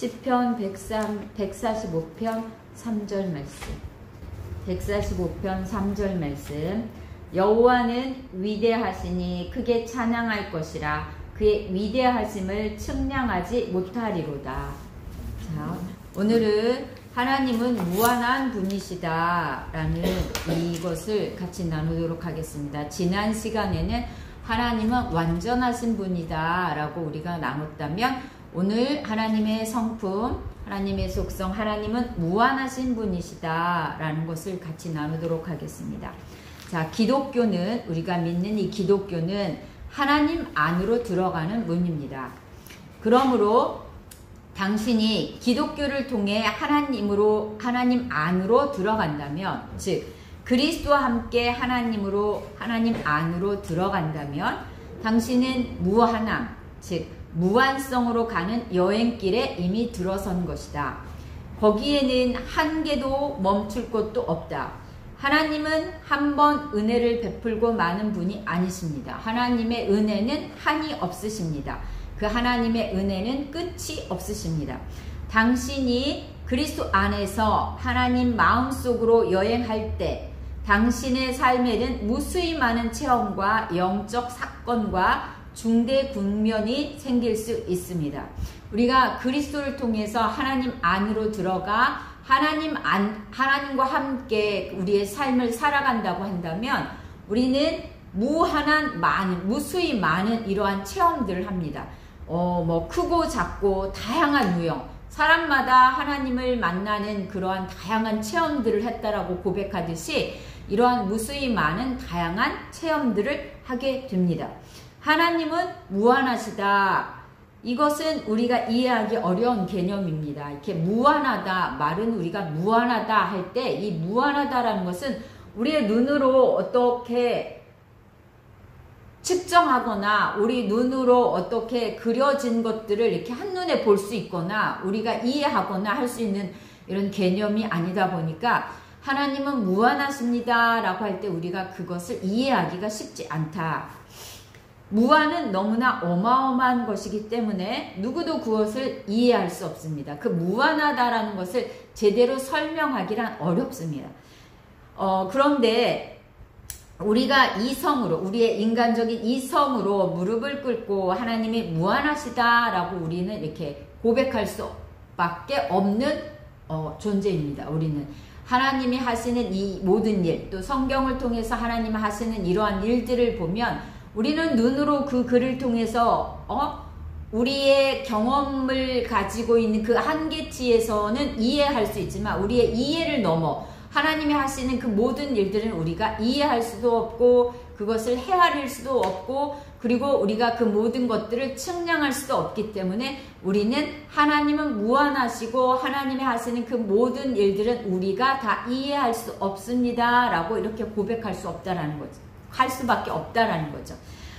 시편 145편 3절 말씀. 145편 3절 말씀. 여호와는 위대하시니 크게 찬양할 것이라 그의 위대하심을 측량하지 못하리로다. 자, 오늘은 하나님은 무한한 분이시다 라는 이것을 같이 나누도록 하겠습니다. 지난 시간에는 하나님은 완전하신 분이다 라고 우리가 나눴다면, 오늘 하나님의 성품, 하나님의 속성, 하나님은 무한하신 분이시다 라는 것을 같이 나누도록 하겠습니다. 자, 기독교는, 우리가 믿는 이 기독교는 하나님 안으로 들어가는 문입니다. 그러므로 당신이 기독교를 통해 하나님 안으로 들어간다면, 즉 그리스도와 함께 하나님 안으로 들어간다면 당신은 무한함, 즉 무한성으로 가는 여행길에 이미 들어선 것이다. 거기에는 한계도 멈출 곳도 없다. 하나님은 한 번 은혜를 베풀고 마는 분이 아니십니다. 하나님의 은혜는 한이 없으십니다. 그 하나님의 은혜는 끝이 없으십니다. 당신이 그리스도 안에서 하나님 마음속으로 여행할 때 당신의 삶에는 무수히 많은 체험과 영적 사건과 중대 국면이 생길 수 있습니다. 우리가 그리스도를 통해서 하나님 안으로 들어가 하나님과 함께 우리의 삶을 살아간다고 한다면 우리는 무수히 많은 이러한 체험들을 합니다. 크고 작고 다양한 유형, 사람마다 하나님을 만나는 그러한 다양한 체험들을 했다라고 고백하듯이 이러한 무수히 많은 다양한 체험들을 하게 됩니다. 하나님은 무한하시다. 이것은 우리가 이해하기 어려운 개념입니다. 이렇게 무한하다, 말은 우리가 무한하다 할 때 이 무한하다라는 것은 우리의 눈으로 어떻게 측정하거나 우리 눈으로 어떻게 그려진 것들을 이렇게 한눈에 볼 수 있거나 우리가 이해하거나 할 수 있는 이런 개념이 아니다 보니까 하나님은 무한하십니다 라고 할 때 우리가 그것을 이해하기가 쉽지 않다. 무한은 너무나 어마어마한 것이기 때문에 누구도 그것을 이해할 수 없습니다. 그 무한하다라는 것을 제대로 설명하기란 어렵습니다. 그런데 우리가 이성으로, 우리의 인간적인 이성으로 무릎을 꿇고 하나님이 무한하시다라고 우리는 이렇게 고백할 수밖에 없는 존재입니다. 우리는 하나님이 하시는 이 모든 일, 또 성경을 통해서 하나님이 하시는 이러한 일들을 보면 우리는 눈으로 그 글을 통해서 우리의 경험을 가지고 있는 그 한계치에서는 이해할 수 있지만 우리의 이해를 넘어 하나님이 하시는 그 모든 일들은 우리가 이해할 수도 없고 그것을 헤아릴 수도 없고 그리고 우리가 그 모든 것들을 측량할 수도 없기 때문에 우리는 하나님은 무한하시고 하나님이 하시는 그 모든 일들은 우리가 다 이해할 수 없습니다 라고 이렇게 고백할 수 없다라는 거죠. 할 수밖에 없다라는 거죠.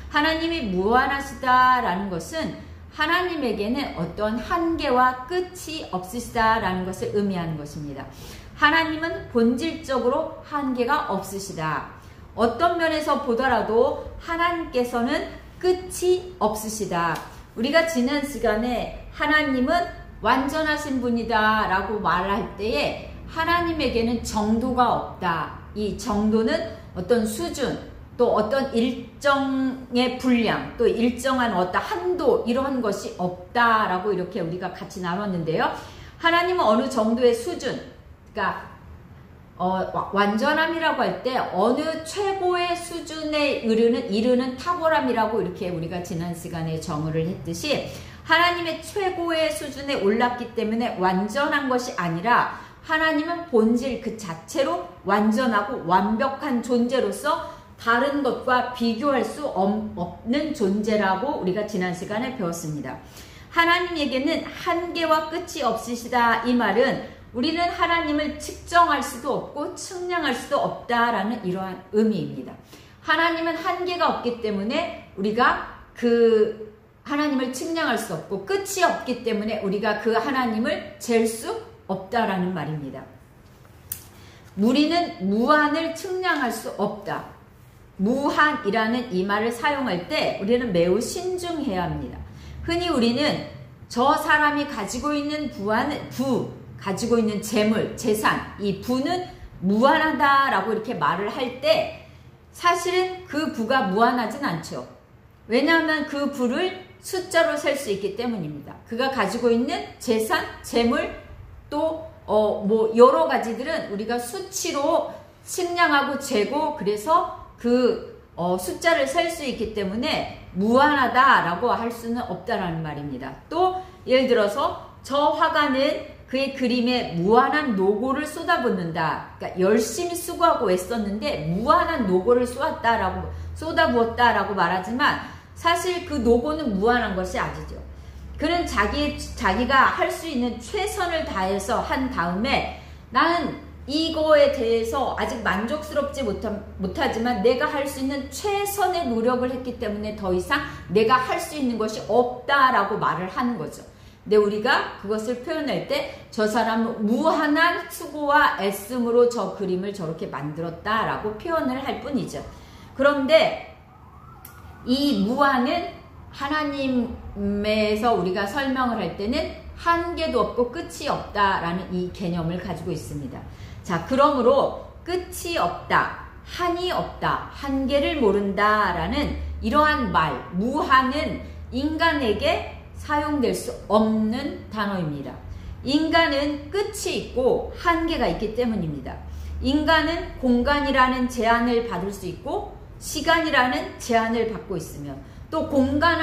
하나님이 무한하시다라는 것은 하나님에게는 어떤 한계와 끝이 없으시다라는 것을 의미하는 것입니다. 하나님은 본질적으로 한계가 없으시다. 어떤 면에서 보더라도 하나님께서는 끝이 없으시다. 우리가 지난 시간에 하나님은 완전하신 분이다 라고 말할 때에 하나님에게는 정도가 없다. 이 정도는 어떤 수준, 또 어떤 일정의 분량, 또 일정한 어떤 한도, 이러한 것이 없다라고 이렇게 우리가 같이 나눴는데요. 하나님은 어느 정도의 수준, 그러니까 완전함이라고 할 때 어느 최고의 수준에 이르는 탁월함이라고 이렇게 우리가 지난 시간에 정의를 했듯이 하나님의 최고의 수준에 올랐기 때문에 완전한 것이 아니라 하나님은 본질 그 자체로 완전하고 완벽한 존재로서 다른 것과 비교할 수 없는 존재라고 우리가 지난 시간에 배웠습니다. 하나님에게는 한계와 끝이 없으시다. 이 말은 우리는 하나님을 측정할 수도 없고 측량할 수도 없다라는 이러한 의미입니다. 하나님은 한계가 없기 때문에 우리가 그 하나님을 측량할 수 없고 끝이 없기 때문에 우리가 그 하나님을 잴 수 없다라는 말입니다. 우리는 무한을 측량할 수 없다. 무한이라는 이 말을 사용할 때 우리는 매우 신중해야 합니다. 흔히 우리는 저 사람이 가지고 있는 가지고 있는 재물, 재산, 이 부는 무한하다라고 이렇게 말을 할 때 사실은 그 부가 무한하진 않죠. 왜냐하면 그 부를 숫자로 셀 수 있기 때문입니다. 그가 가지고 있는 재산, 재물, 또 뭐 여러 가지들은 우리가 수치로 측량하고 재고 그래서 그 숫자를 셀 수 있기 때문에 무한하다라고 할 수는 없다라는 말입니다. 또 예를 들어서 저 화가는 그의 그림에 무한한 노고를 쏟아붓는다. 그러니까 열심히 수고하고 애썼는데 무한한 노고를 쏟아부었다라고 말하지만 사실 그 노고는 무한한 것이 아니죠. 그는 자기가 할 수 있는 최선을 다해서 한 다음에 나는 이거에 대해서 아직 만족스럽지 못하지만 내가 할 수 있는 최선의 노력을 했기 때문에 더 이상 내가 할 수 있는 것이 없다라고 말을 하는 거죠. 근데 우리가 그것을 표현할 때 저 사람은 무한한 수고와 애씀으로 저 그림을 저렇게 만들었다라고 표현을 할 뿐이죠. 그런데 이 무한은 하나님에서 우리가 설명을 할 때는 한계도 없고 끝이 없다라는 이 개념을 가지고 있습니다. 자, 그러므로 끝이 없다, 한이 없다, 한계를 모른다라는 이러한 말, 무한은 인간에게 사용될 수 없는 단어입니다. 인간은 끝이 있고 한계가 있기 때문입니다. 인간은 공간이라는 제한을 받을 수 있고 시간이라는 제한을 받고 있으며 또 공간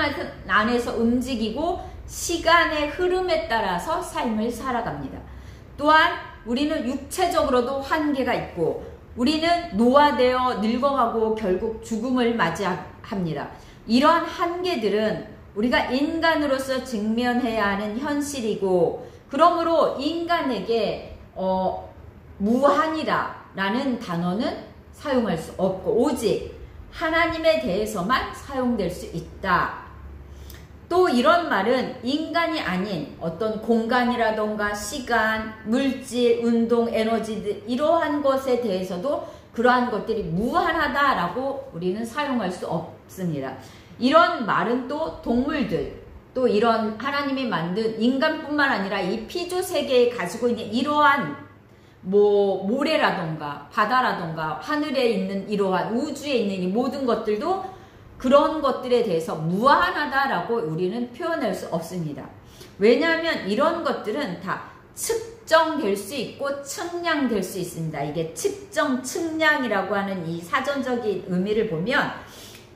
안에서 움직이고 시간의 흐름에 따라서 삶을 살아갑니다. 또한 우리는 육체적으로도 한계가 있고 우리는 노화되어 늙어가고 결국 죽음을 맞이합니다. 이러한 한계들은 우리가 인간으로서 직면해야 하는 현실이고 그러므로 인간에게 무한이라는 단어는 사용할 수 없고 오직 하나님에 대해서만 사용될 수 있다. 또 이런 말은 인간이 아닌 어떤 공간이라던가 시간, 물질, 운동, 에너지 이러한 것에 대해서도 그러한 것들이 무한하다라고 우리는 사용할 수 없습니다. 이런 말은 또 동물들, 또 이런 하나님이 만든 인간뿐만 아니라 이 피조 세계에 가지고 있는 이러한 모래라던가 바다라던가 하늘에 있는 이러한 우주에 있는 이 모든 것들도 그런 것들에 대해서 무한하다라고 우리는 표현할 수 없습니다. 왜냐하면 이런 것들은 다 측정될 수 있고 측량될 수 있습니다. 이게 측정, 측량이라고 하는 이 사전적인 의미를 보면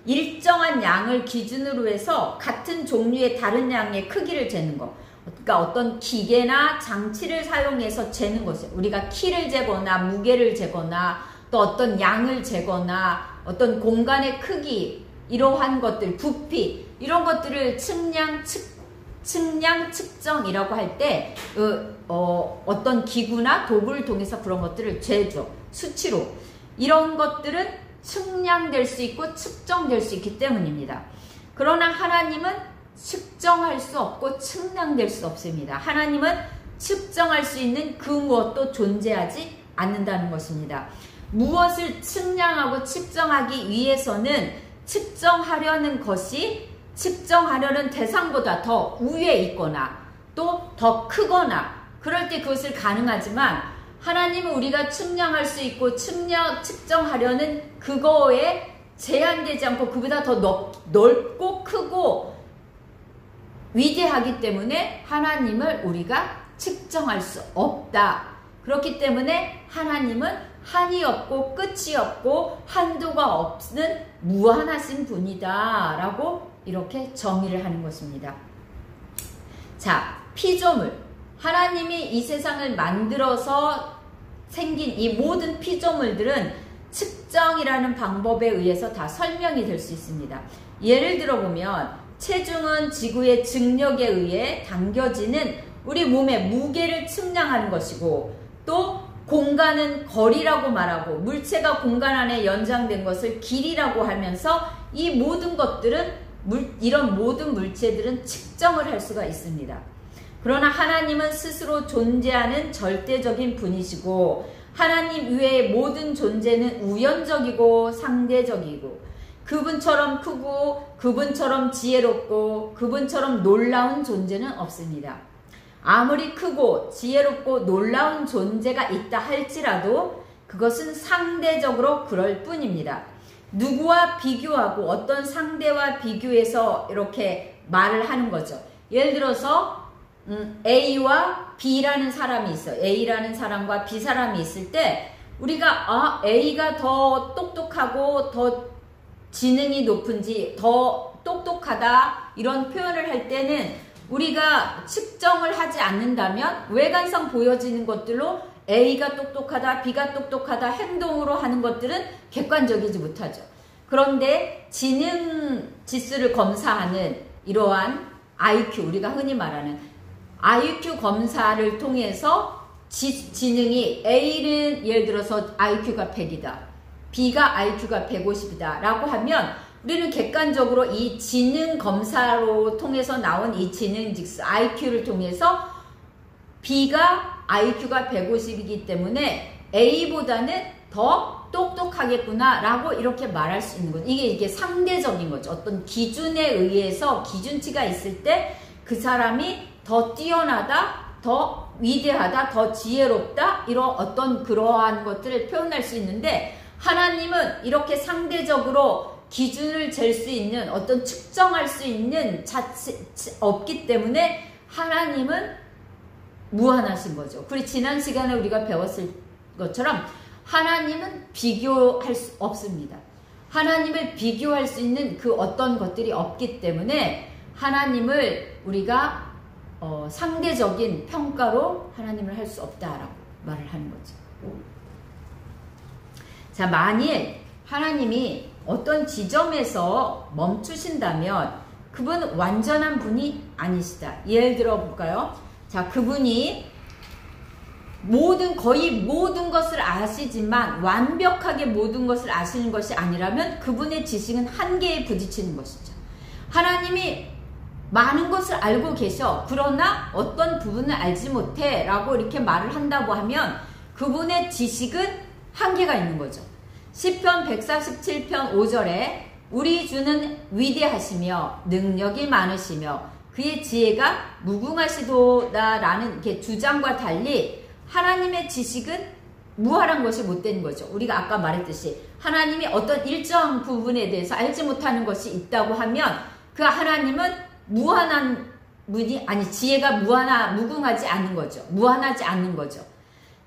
일정한 양을 기준으로 해서 같은 종류의 다른 양의 크기를 재는 거. 그러니까 어떤 기계나 장치를 사용해서 재는 것이에요. 우리가 키를 재거나 무게를 재거나 또 어떤 양을 재거나 어떤 공간의 크기 이러한 것들, 부피 이런 것들을 측량, 측정이라고 할 때 어떤 기구나 도구를 통해서 그런 것들을 재죠. 수치로. 이런 것들은 측량될 수 있고 측정될 수 있기 때문입니다. 그러나 하나님은 측정할 수 없고 측량될 수 없습니다. 하나님은 측정할 수 있는 그 무엇도 존재하지 않는다는 것입니다. 무엇을 측량하고 측정하기 위해서는 측정하려는 것이 측정하려는 대상보다 더 위에 있거나 또 더 크거나 그럴 때 그것을 가능하지만 하나님은 우리가 측량할 수 있고 측정하려는 그거에 제한되지 않고 그보다 더 넓고 크고 위대하기 때문에 하나님을 우리가 측정할 수 없다. 그렇기 때문에 하나님은 한이 없고 끝이 없고 한도가 없는 무한하신 분이다 라고 이렇게 정의를 하는 것입니다. 자, 피조물. 하나님이 이 세상을 만들어서 생긴 이 모든 피조물들은 측정이라는 방법에 의해서 다 설명이 될 수 있습니다. 예를 들어보면 체중은 지구의 중력에 의해 당겨지는 우리 몸의 무게를 측량하는 것이고 또 공간은 거리라고 말하고 물체가 공간 안에 연장된 것을 길이라고 하면서 이 모든 것들은 이런 모든 물체들은 측정을 할 수가 있습니다. 그러나 하나님은 스스로 존재하는 절대적인 분이시고 하나님 외의 모든 존재는 우연적이고 상대적이고 그분처럼 크고 그분처럼 지혜롭고 그분처럼 놀라운 존재는 없습니다. 아무리 크고 지혜롭고 놀라운 존재가 있다 할지라도 그것은 상대적으로 그럴 뿐입니다. 누구와 비교하고 어떤 상대와 비교해서 이렇게 말을 하는 거죠. 예를 들어서 A와 B라는 사람이 있어요. A라는 사람과 B 사람이 있을 때 우리가 A가 더 똑똑하고 더 지능이 높은지 더 똑똑하다 이런 표현을 할 때는 우리가 측정을 하지 않는다면 외관상 보여지는 것들로 A가 똑똑하다, B가 똑똑하다 행동으로 하는 것들은 객관적이지 못하죠. 그런데 지능 지수를 검사하는 이러한 IQ, 우리가 흔히 말하는 IQ 검사를 통해서 지능이 A는 예를 들어서 IQ가 100이다. B가 IQ가 150이다 라고 하면 우리는 객관적으로 이 지능 검사로 통해서 나온 이 지능 지수 IQ를 통해서 B가 IQ가 150이기 때문에 A보다는 더 똑똑하겠구나 라고 이렇게 말할 수 있는 거죠. 이게 상대적인 거죠. 어떤 기준에 의해서 기준치가 있을 때 그 사람이 더 뛰어나다, 더 위대하다, 더 지혜롭다 이런 어떤 그러한 것들을 표현할 수 있는데 하나님은 이렇게 상대적으로 기준을 잴 수 있는 어떤 측정할 수 있는 자체 없기 때문에 하나님은 무한하신 거죠. 그리고 지난 시간에 우리가 배웠을 것처럼 하나님은 비교할 수 없습니다. 하나님을 비교할 수 있는 그 어떤 것들이 없기 때문에 하나님을 우리가 상대적인 평가로 하나님을 할 수 없다라고 말을 하는 거죠. 자, 만일 하나님이 어떤 지점에서 멈추신다면 그분은 완전한 분이 아니시다. 예를 들어 볼까요? 자, 그분이 거의 모든 것을 아시지만 완벽하게 모든 것을 아시는 것이 아니라면 그분의 지식은 한계에 부딪히는 것이죠. 하나님이 많은 것을 알고 계셔. 그러나 어떤 부분을 알지 못해 라고 이렇게 말을 한다고 하면 그분의 지식은 한계가 있는 거죠. 시편 147편 5절에 우리 주는 위대하시며 능력이 많으시며 그의 지혜가 무궁하시도다라는 이렇게 주장과 달리 하나님의 지식은 무한한 것이 못된 거죠. 우리가 아까 말했듯이 하나님이 어떤 일정 부분에 대해서 알지 못하는 것이 있다고 하면 그 하나님은 무한한 분이 아니 지혜가 무궁하지 않는 거죠. 무한하지 않는 거죠.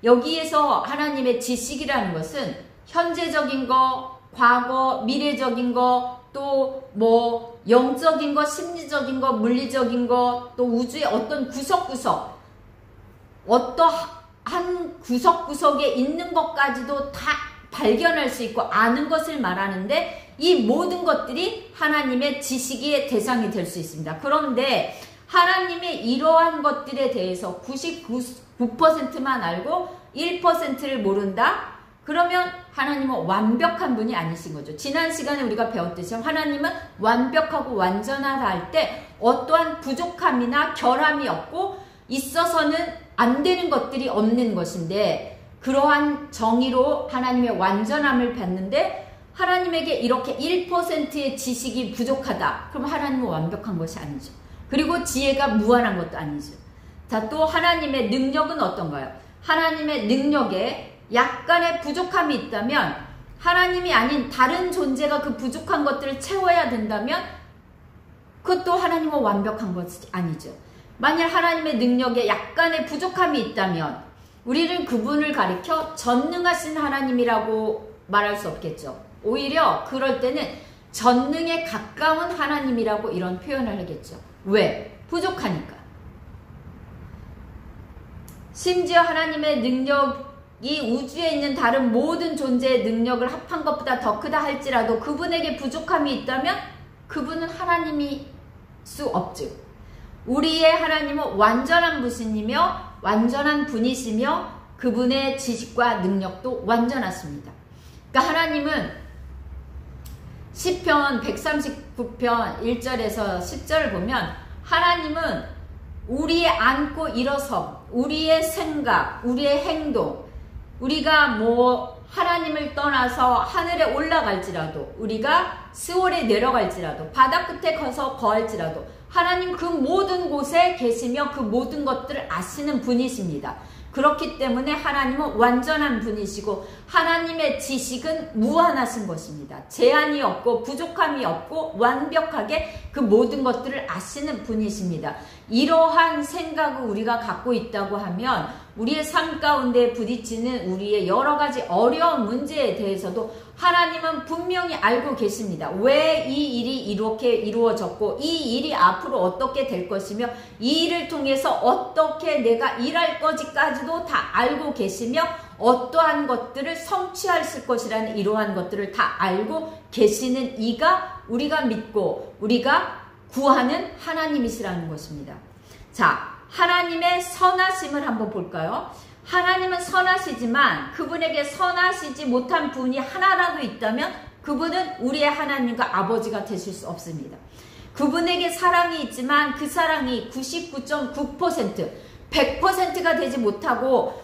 여기에서 하나님의 지식이라는 것은 현재적인 거, 과거, 미래적인 거, 또 뭐 영적인 거, 심리적인 거, 물리적인 거, 또 우주의 어떤 구석구석, 어떠한 구석구석에 있는 것까지도 다 발견할 수 있고 아는 것을 말하는데 이 모든 것들이 하나님의 지식의 대상이 될 수 있습니다. 그런데 하나님의 이러한 것들에 대해서 99%만 알고 1%를 모른다? 그러면 하나님은 완벽한 분이 아니신 거죠. 지난 시간에 우리가 배웠듯이 하나님은 완벽하고 완전하다 할 때 어떠한 부족함이나 결함이 없고 있어서는 안 되는 것들이 없는 것인데 그러한 정의로 하나님의 완전함을 받는데 하나님에게 이렇게 1%의 지식이 부족하다. 그럼 하나님은 완벽한 것이 아니죠. 그리고 지혜가 무한한 것도 아니죠. 자, 또 하나님의 능력은 어떤가요? 하나님의 능력에 약간의 부족함이 있다면 하나님이 아닌 다른 존재가 그 부족한 것들을 채워야 된다면 그것도 하나님은 완벽한 것이 아니죠. 만약 하나님의 능력에 약간의 부족함이 있다면 우리는 그분을 가리켜 전능하신 하나님이라고 말할 수 없겠죠. 오히려 그럴 때는 전능에 가까운 하나님이라고 이런 표현을 하겠죠. 왜? 부족하니까. 심지어 하나님의 능력이 우주에 있는 다른 모든 존재의 능력을 합한 것보다 더 크다 할지라도 그분에게 부족함이 있다면 그분은 하나님일 수 없죠. 우리의 하나님은 완전한 분이시며 완전한 분이시며 그분의 지식과 능력도 완전하십니다. 그러니까 하나님은 시편 139편 1절에서 10절을 보면 하나님은 우리의 안고 일어섬, 우리의 생각, 우리의 행동, 우리가 뭐 하나님을 떠나서 하늘에 올라갈지라도 우리가 스월에 내려갈지라도 바다 끝에 가서 거할지라도 하나님 그 모든 곳에 계시며 그 모든 것들을 아시는 분이십니다. 그렇기 때문에 하나님은 완전한 분이시고 하나님의 지식은 무한하신 것입니다. 제한이 없고 부족함이 없고 완벽하게 그 모든 것들을 아시는 분이십니다. 이러한 생각을 우리가 갖고 있다고 하면 우리의 삶 가운데 부딪히는 우리의 여러 가지 어려운 문제에 대해서도 하나님은 분명히 알고 계십니다. 왜 이 일이 이렇게 이루어졌고 이 일이 앞으로 어떻게 될 것이며 이 일을 통해서 어떻게 내가 일할 것까지도 다 알고 계시며 어떠한 것들을 성취하실 것이라는 이러한 것들을 다 알고 계시는 이가 우리가 믿고 우리가 구하는 하나님이시라는 것입니다. 자, 하나님의 선하심을 한번 볼까요? 하나님은 선하시지만 그분에게 선하시지 못한 분이 하나라도 있다면 그분은 우리의 하나님과 아버지가 되실 수 없습니다. 그분에게 사랑이 있지만 그 사랑이 99.9% 100%가 되지 못하고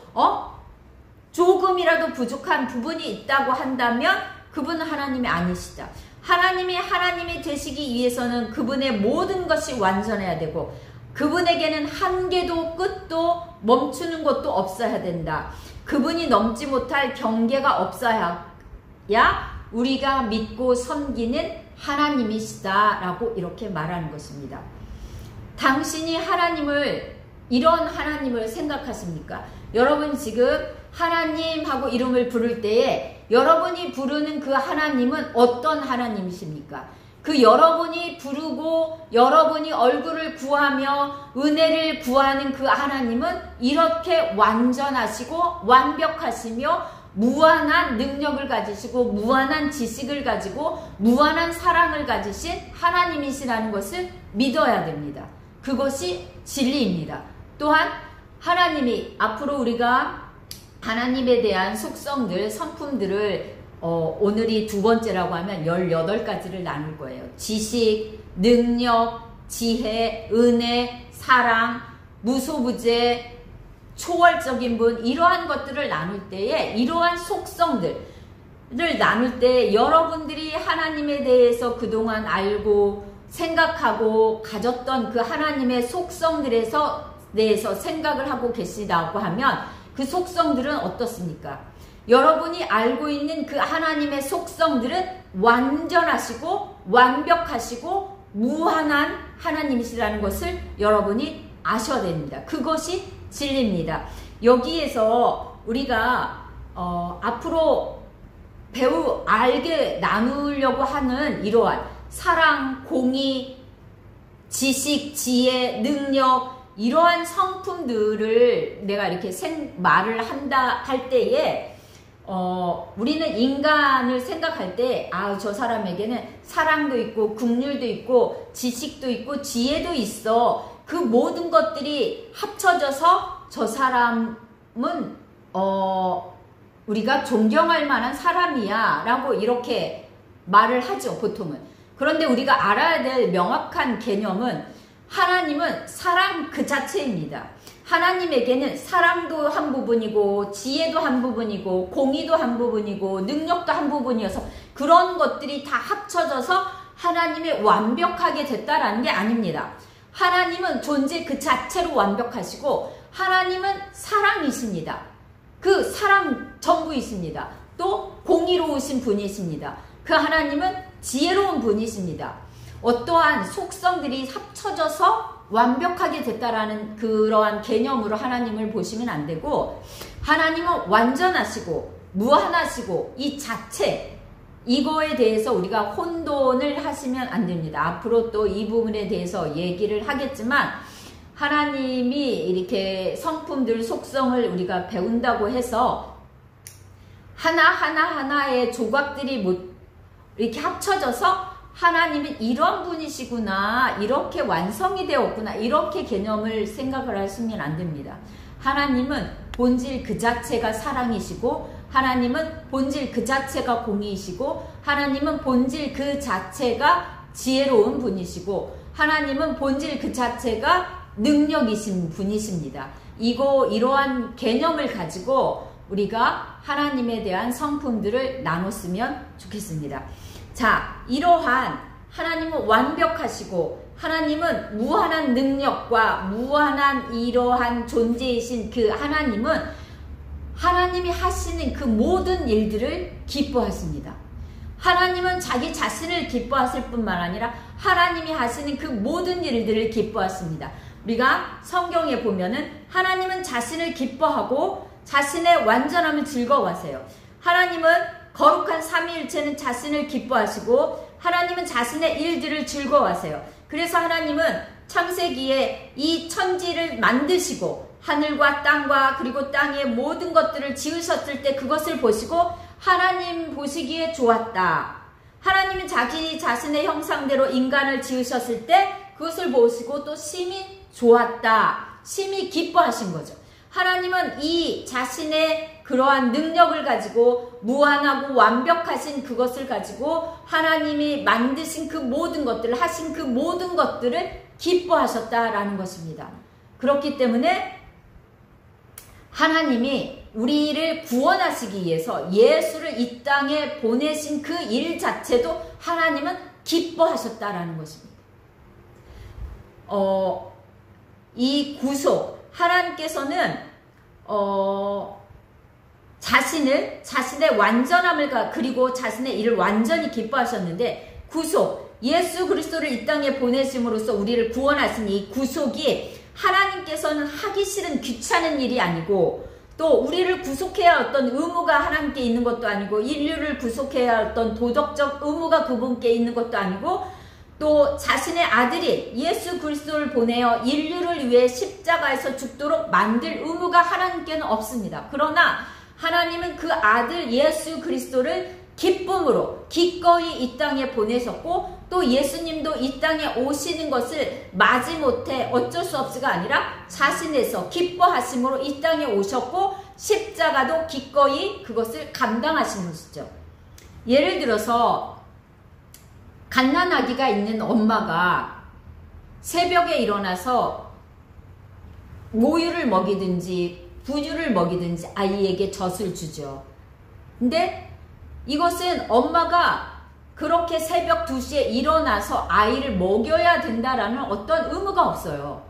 조금이라도 부족한 부분이 있다고 한다면 그분은 하나님이 아니시다. 하나님이 되시기 위해서는 그분의 모든 것이 완전해야 되고 그분에게는 한계도 끝도 멈추는 것도 없어야 된다. 그분이 넘지 못할 경계가 없어야 우리가 믿고 섬기는 하나님이시다라고 이렇게 말하는 것입니다. 당신이 이런 하나님을 생각하십니까? 여러분 지금 하나님하고 이름을 부를 때에 여러분이 부르는 그 하나님은 어떤 하나님이십니까? 그 여러분이 부르고 여러분이 얼굴을 구하며 은혜를 구하는 그 하나님은 이렇게 완전하시고 완벽하시며 무한한 능력을 가지시고 무한한 지식을 가지고 무한한 사랑을 가지신 하나님이시라는 것을 믿어야 됩니다. 그것이 진리입니다. 또한 하나님이 앞으로 우리가 하나님에 대한 속성들, 성품들을 오늘이 두 번째라고 하면 18가지를 나눌 거예요. 지식, 능력, 지혜, 은혜, 사랑, 무소부재, 초월적인 분, 이러한 것들을 나눌 때에 이러한 속성들을 나눌 때 여러분들이 하나님에 대해서 그동안 알고 생각하고 가졌던 그 하나님의 속성들에 대해서 생각을 하고 계시다고 하면 그 속성들은 어떻습니까? 여러분이 알고 있는 그 하나님의 속성들은 완전하시고 완벽하시고 무한한 하나님이시라는 것을 여러분이 아셔야 됩니다. 그것이 진리입니다. 여기에서 우리가 앞으로 알게 나누려고 하는 이러한 사랑, 공의, 지식, 지혜, 능력 이러한 성품들을 내가 이렇게 말을 할 때에 우리는 인간을 생각할 때 저 사람에게는 사랑도 있고 긍휼도 있고 지식도 있고 지혜도 있어. 그 모든 것들이 합쳐져서 저 사람은 우리가 존경할 만한 사람이야 라고 이렇게 말을 하죠, 보통은. 그런데 우리가 알아야 될 명확한 개념은 하나님은 사랑 그 자체입니다. 하나님에게는 사랑도 한 부분이고 지혜도 한 부분이고 공의도 한 부분이고 능력도 한 부분이어서 그런 것들이 다 합쳐져서 하나님의 완벽하게 됐다라는 게 아닙니다. 하나님은 존재 그 자체로 완벽하시고 하나님은 사랑이십니다. 그 사랑 전부이십니다. 또 공의로우신 분이십니다. 그 하나님은 지혜로운 분이십니다. 어떠한 속성들이 합쳐져서 완벽하게 됐다라는 그러한 개념으로 하나님을 보시면 안 되고 하나님은 완전하시고 무한하시고 이 자체 이거에 대해서 우리가 혼돈을 하시면 안 됩니다. 앞으로 또 이 부분에 대해서 얘기를 하겠지만 하나님이 이렇게 성품들 속성을 우리가 배운다고 해서 하나의 조각들이 이렇게 합쳐져서 하나님은 이런 분이시구나, 이렇게 완성이 되었구나, 이렇게 개념을 생각을 하시면 안 됩니다. 하나님은 본질 그 자체가 사랑이시고 하나님은 본질 그 자체가 공의이시고 하나님은 본질 그 자체가 지혜로운 분이시고 하나님은 본질 그 자체가 능력이신 분이십니다. 이러한 개념을 가지고 우리가 하나님에 대한 성품들을 나눴으면 좋겠습니다. 자, 이러한 하나님은 완벽하시고 하나님은 무한한 능력과 무한한 이러한 존재이신 그 하나님은 하나님이 하시는 그 모든 일들을 기뻐하십니다. 하나님은 자기 자신을 기뻐하실 뿐만 아니라 하나님이 하시는 그 모든 일들을 기뻐하십니다. 우리가 성경에 보면은 하나님은 자신을 기뻐하고 자신의 완전함을 즐거워하세요. 하나님은 거룩한 삼위일체는 자신을 기뻐하시고 하나님은 자신의 일들을 즐거워하세요. 그래서 하나님은 창세기에 이 천지를 만드시고 하늘과 땅과 그리고 땅의 모든 것들을 지으셨을 때 그것을 보시고 하나님 보시기에 좋았다. 하나님은 자기 자신의 형상대로 인간을 지으셨을 때 그것을 보시고 또 심히 좋았다. 심히 기뻐하신 거죠. 하나님은 이 자신의 그러한 능력을 가지고 무한하고 완벽하신 그것을 가지고 하나님이 만드신 그 모든 것들을 하신 그 모든 것들을 기뻐하셨다라는 것입니다. 그렇기 때문에 하나님이 우리를 구원하시기 위해서 예수를 이 땅에 보내신 그 일 자체도 하나님은 기뻐하셨다라는 것입니다. 이 구속, 하나님께서는 자신의 완전함을 그리고 자신의 일을 완전히 기뻐하셨는데 구속, 예수 그리스도를 이 땅에 보내심으로써 우리를 구원하신 이 구속이 하나님께서는 하기 싫은 귀찮은 일이 아니고 또 우리를 구속해야 할 어떤 의무가 하나님께 있는 것도 아니고 인류를 구속해야 할 어떤 도덕적 의무가 그분께 있는 것도 아니고 또 자신의 아들이 예수 그리스도를 보내어 인류를 위해 십자가에서 죽도록 만들 의무가 하나님께는 없습니다. 그러나 하나님은 그 아들 예수 그리스도를 기쁨으로 기꺼이 이 땅에 보내셨고 또 예수님도 이 땅에 오시는 것을 마지못해 어쩔 수 없이가 아니라 자신에서 기뻐하심으로 이 땅에 오셨고 십자가도 기꺼이 그것을 감당하신 것이죠. 예를 들어서 갓난아기가 있는 엄마가 새벽에 일어나서 모유를 먹이든지 분유를 먹이든지 아이에게 젖을 주죠. 근데 이것은 엄마가 그렇게 새벽 2시에 일어나서 아이를 먹여야 된다라는 어떤 의무가 없어요.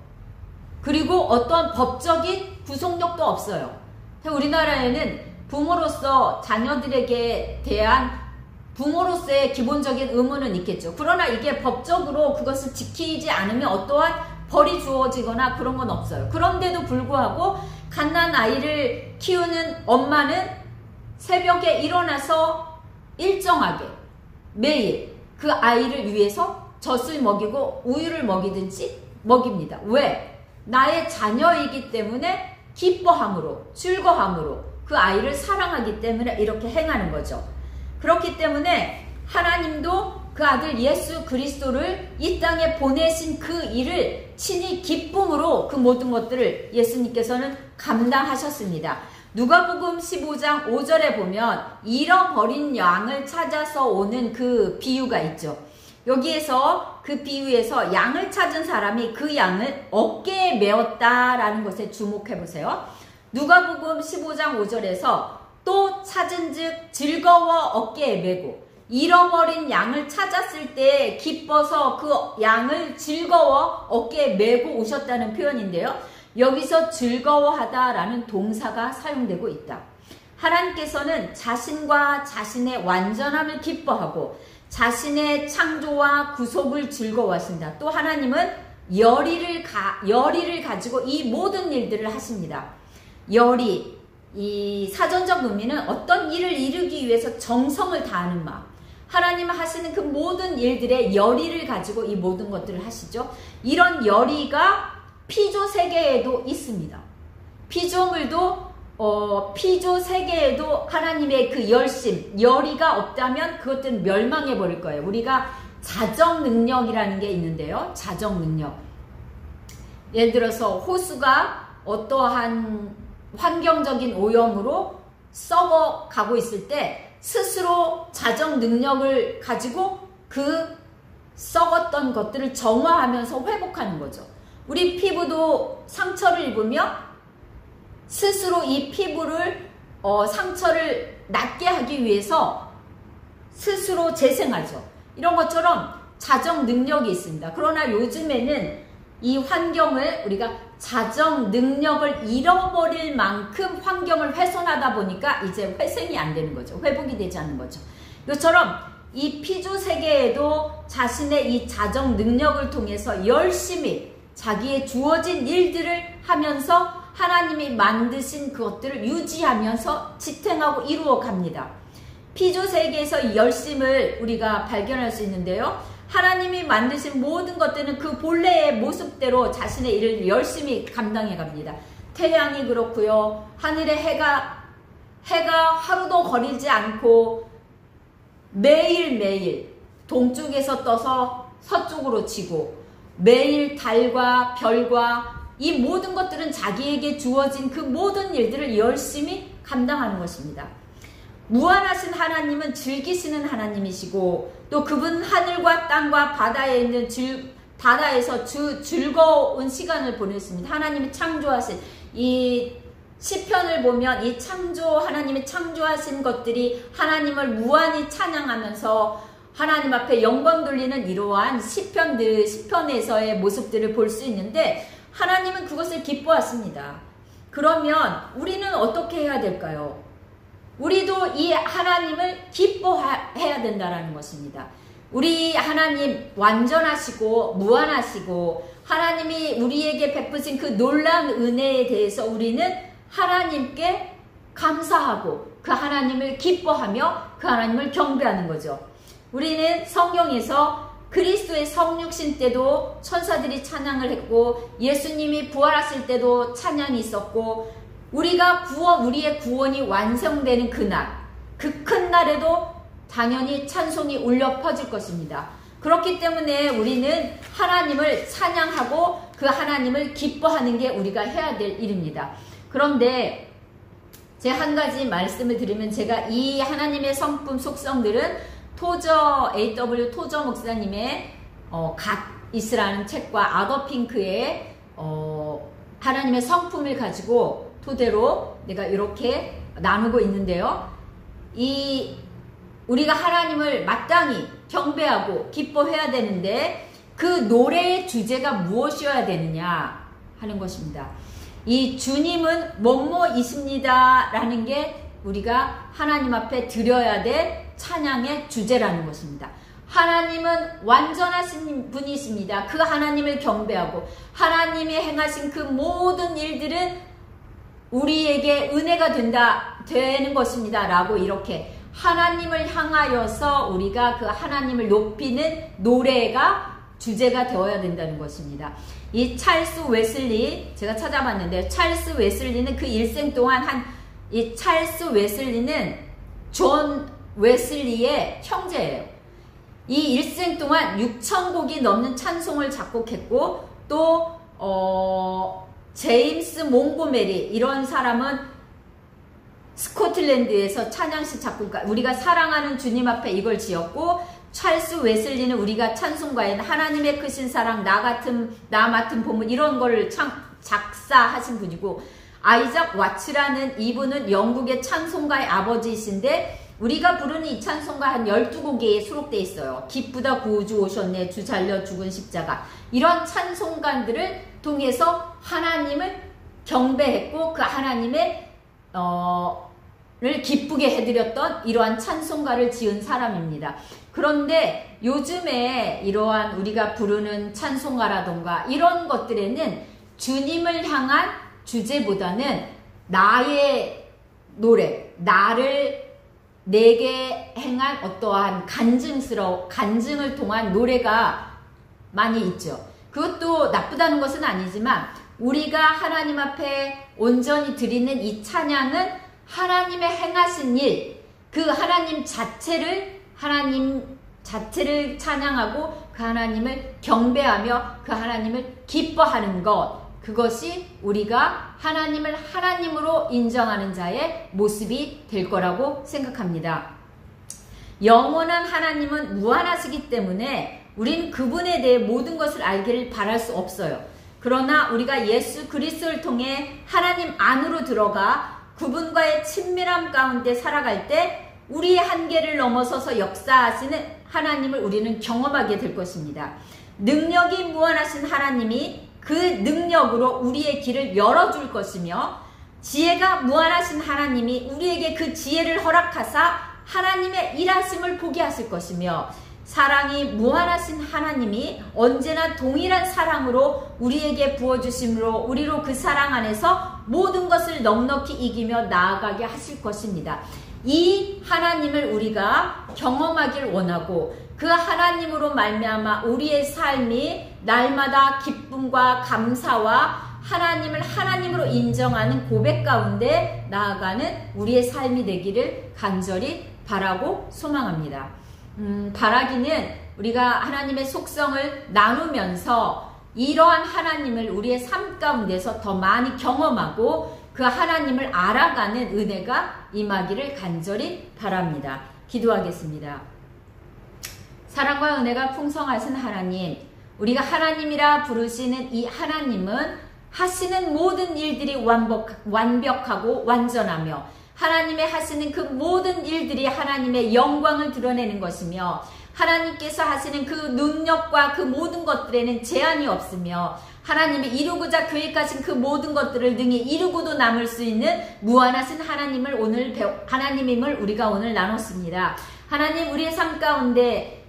그리고 어떤 법적인 구속력도 없어요. 우리나라에는 부모로서 자녀들에게 대한 부모로서의 기본적인 의무는 있겠죠. 그러나 이게 법적으로 그것을 지키지 않으면 어떠한 벌이 주어지거나 그런 건 없어요. 그런데도 불구하고 갓난 아이를 키우는 엄마는 새벽에 일어나서 일정하게 매일 그 아이를 위해서 젖을 먹이고 우유를 먹이든지 먹입니다. 왜? 나의 자녀이기 때문에 기뻐함으로 즐거함으로 그 아이를 사랑하기 때문에 이렇게 행하는 거죠. 그렇기 때문에 하나님도 그 아들 예수 그리스도를 이 땅에 보내신 그 일을 친히 기쁨으로 그 모든 것들을 예수님께서는 감당하셨습니다. 누가복음 15장 5절에 보면 잃어버린 양을 찾아서 오는 그 비유가 있죠. 여기에서 그 비유에서 양을 찾은 사람이 그 양을 어깨에 메었다라는 것에 주목해 보세요. 누가복음 15장 5절에서 또 찾은즉 즐거워 어깨에 메고 잃어버린 양을 찾았을 때 기뻐서 그 양을 즐거워 어깨에 메고 오셨다는 표현인데요. 여기서 즐거워하다라는 동사가 사용되고 있다. 하나님께서는 자신과 자신의 완전함을 기뻐하고 자신의 창조와 구속을 즐거워하신다. 또 하나님은 열의를 가지고 이 모든 일들을 하십니다. 열의, 이 사전적 의미는 어떤 일을 이루기 위해서 정성을 다하는 마음. 하나님은 하시는 그 모든 일들의 열의를 가지고 이 모든 것들을 하시죠. 이런 열의가 피조 세계에도 있습니다. 피조물도 피조 세계에도 하나님의 그 열심, 열의가 없다면 그것들은 멸망해 버릴 거예요. 우리가 자정 능력이라는 게 있는데요. 자정 능력. 예를 들어서 호수가 어떠한 환경적인 오염으로 썩어가고 있을 때 스스로 자정 능력을 가지고 그 썩었던 것들을 정화하면서 회복하는 거죠. 우리 피부도 상처를 입으면 스스로 이 피부를 상처를 낫게 하기 위해서 스스로 재생하죠. 이런 것처럼 자정 능력이 있습니다. 그러나 요즘에는 이 환경을 우리가 자정 능력을 잃어버릴 만큼 환경을 훼손하다 보니까 이제 회생이 안 되는 거죠. 회복이 되지 않는 거죠. 이것처럼 이 피조 세계에도 자신의 이 자정 능력을 통해서 열심히 자기의 주어진 일들을 하면서 하나님이 만드신 그것들을 유지하면서 지탱하고 이루어 갑니다. 피조 세계에서 이 열심을 우리가 발견할 수 있는데요. 하나님이 만드신 모든 것들은 그 본래의 모습대로 자신의 일을 열심히 감당해 갑니다. 태양이 그렇고요. 하늘의 해가 하루도 거리지 않고 매일매일 동쪽에서 떠서 서쪽으로 치고 매일 달과 별과 이 모든 것들은 자기에게 주어진 그 모든 일들을 열심히 감당하는 것입니다. 무한하신 하나님은 즐기시는 하나님이시고 또 그분 하늘과 땅과 바다에 있는 바다에서 즐거운 시간을 보냈습니다. 하나님이 창조하신 이 시편을 보면 이 하나님이 창조하신 것들이 하나님을 무한히 찬양하면서 하나님 앞에 영광 돌리는 이러한 시편에서의 모습들을 볼 수 있는데 하나님은 그것을 기뻐하십니다. 그러면 우리는 어떻게 해야 될까요? 우리도 이 하나님을 기뻐해야 된다는 것입니다. 우리 하나님 완전하시고 무한하시고 하나님이 우리에게 베푸신 그 놀라운 은혜에 대해서 우리는 하나님께 감사하고 그 하나님을 기뻐하며 그 하나님을 경배하는 거죠. 우리는 성경에서 그리스도의 성육신 때도 천사들이 찬양을 했고 예수님이 부활하실 때도 찬양이 있었고 우리의 구원이 완성되는 그날, 그 큰 날에도 당연히 찬송이 울려 퍼질 것입니다. 그렇기 때문에 우리는 하나님을 찬양하고 그 하나님을 기뻐하는 게 우리가 해야 될 일입니다. 그런데 제가 한 가지 말씀을 드리면 제가 이 하나님의 성품 속성들은 A.W. 토저 목사님의 갓 이스라는 책과 아더 핑크의 하나님의 성품을 가지고 토대로 내가 이렇게 나누고 있는데요. 우리가 하나님을 마땅히 경배하고 기뻐해야 되는데 그 노래의 주제가 무엇이어야 되느냐 하는 것입니다. 이 주님은 뭐뭐이십니다 라는 게 우리가 하나님 앞에 드려야 될 찬양의 주제라는 것입니다. 하나님은 완전하신 분이십니다. 그 하나님을 경배하고 하나님이 행하신 그 모든 일들은 우리에게 은혜가 되는 것입니다 라고 이렇게 하나님을 향하여서 우리가 그 하나님을 높이는 노래가 주제가 되어야 된다는 것입니다. 이 찰스 웨슬리 제가 찾아봤는데 찰스 웨슬리는 그 일생 동안 이 찰스 웨슬리는 존 웨슬리의 형제예요. 이 일생 동안 6,000곡이 넘는 찬송을 작곡했고 또 제임스 몽고메리 이런 사람은 스코틀랜드에서 찬양시 작곡가 우리가 사랑하는 주님 앞에 이걸 지었고 찰스 웨슬리는 우리가 찬송가에 하나님의 크신 사랑 나 맡은 보물 이런 거를 작사하신 분이고 아이작 와츠라는 이분은 영국의 찬송가의 아버지이신데 우리가 부르는 이 찬송가 한 12곡에 수록되어 있어요. 기쁘다 구주 오셨네 주 잘려 죽은 십자가 이런 찬송가들을 통해서 하나님을 경배했고 그 하나님의 를 기쁘게 해드렸던 이러한 찬송가를 지은 사람입니다. 그런데 요즘에 이러한 우리가 부르는 찬송가라던가 이런 것들에는 주님을 향한 주제보다는 나의 노래, 내게 행한 어떠한 간증을 통한 노래가 많이 있죠. 그것도 나쁘다는 것은 아니지만 우리가 하나님 앞에 온전히 드리는 이 찬양은 하나님의 행하신 일, 그 하나님 자체를 찬양하고 그 하나님을 경배하며 그 하나님을 기뻐하는 것, 그것이 우리가 하나님을 하나님으로 인정하는 자의 모습이 될 거라고 생각합니다. 영원한 하나님은 무한하시기 때문에 우리는 그분에 대해 모든 것을 알기를 바랄 수 없어요. 그러나 우리가 예수 그리스도를 통해 하나님 안으로 들어가 그분과의 친밀함 가운데 살아갈 때 우리의 한계를 넘어서서 역사하시는 하나님을 우리는 경험하게 될 것입니다. 능력이 무한하신 하나님이 그 능력으로 우리의 길을 열어줄 것이며, 지혜가 무한하신 하나님이 우리에게 그 지혜를 허락하사 하나님의 일하심을 보게 하실 것이며, 사랑이 무한하신 하나님이 언제나 동일한 사랑으로 우리에게 부어주심으로 우리로 그 사랑 안에서 모든 것을 넉넉히 이기며 나아가게 하실 것입니다. 이 하나님을 우리가 경험하길 원하고, 그 하나님으로 말미암아 우리의 삶이 날마다 기쁨과 감사와 하나님을 하나님으로 인정하는 고백 가운데 나아가는 우리의 삶이 되기를 간절히 바라고 소망합니다. 바라기는 우리가 하나님의 속성을 나누면서 이러한 하나님을 우리의 삶 가운데서 더 많이 경험하고 그 하나님을 알아가는 은혜가 임하기를 간절히 바랍니다. 기도하겠습니다. 사랑과 은혜가 풍성하신 하나님, 우리가 하나님이라 부르시는 이 하나님은 하시는 모든 일들이 완벽하고 완전하며, 하나님의 하시는 그 모든 일들이 하나님의 영광을 드러내는 것이며, 하나님께서 하시는 그 능력과 그 모든 것들에는 제한이 없으며, 하나님이 이루고자 계획하신 그 모든 것들을 능히 이루고도 남을 수 있는 무한하신 하나님임을 우리가 오늘 나눴습니다. 하나님, 우리의 삶 가운데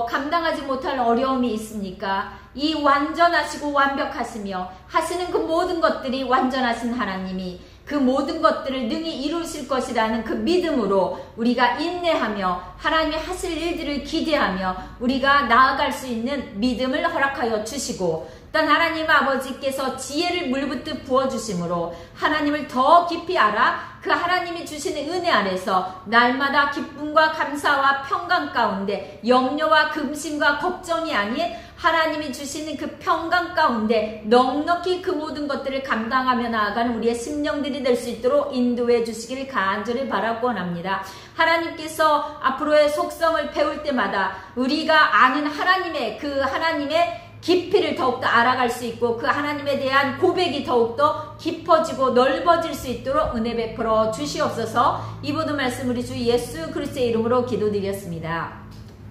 감당하지 못할 어려움이 있습니까? 이 완전하시고 완벽하시며 하시는 그 모든 것들이 완전하신 하나님이 그 모든 것들을 능히 이루실 것이라는 그 믿음으로 우리가 인내하며 하나님이 하실 일들을 기대하며 우리가 나아갈 수 있는 믿음을 허락하여 주시고, 또한 하나님 아버지께서 지혜를 물붓듯 부어주심으로 하나님을 더 깊이 알아 그 하나님이 주시는 은혜 안에서 날마다 기쁨과 감사와 평강 가운데 염려와 금심과 걱정이 아닌 하나님이 주시는 그 평강 가운데 넉넉히 그 모든 것들을 감당하며 나아가는 우리의 심령들이 될 수 있도록 인도해 주시길 간절히 바라고 원합니다. 하나님께서 앞으로의 속성을 배울 때마다 우리가 아는 하나님의 깊이를 더욱더 알아갈 수 있고, 그 하나님에 대한 고백이 더욱더 깊어지고 넓어질 수 있도록 은혜 베풀어 주시옵소서. 이 모든 말씀 우리 주 예수 그리스도의 이름으로 기도드렸습니다.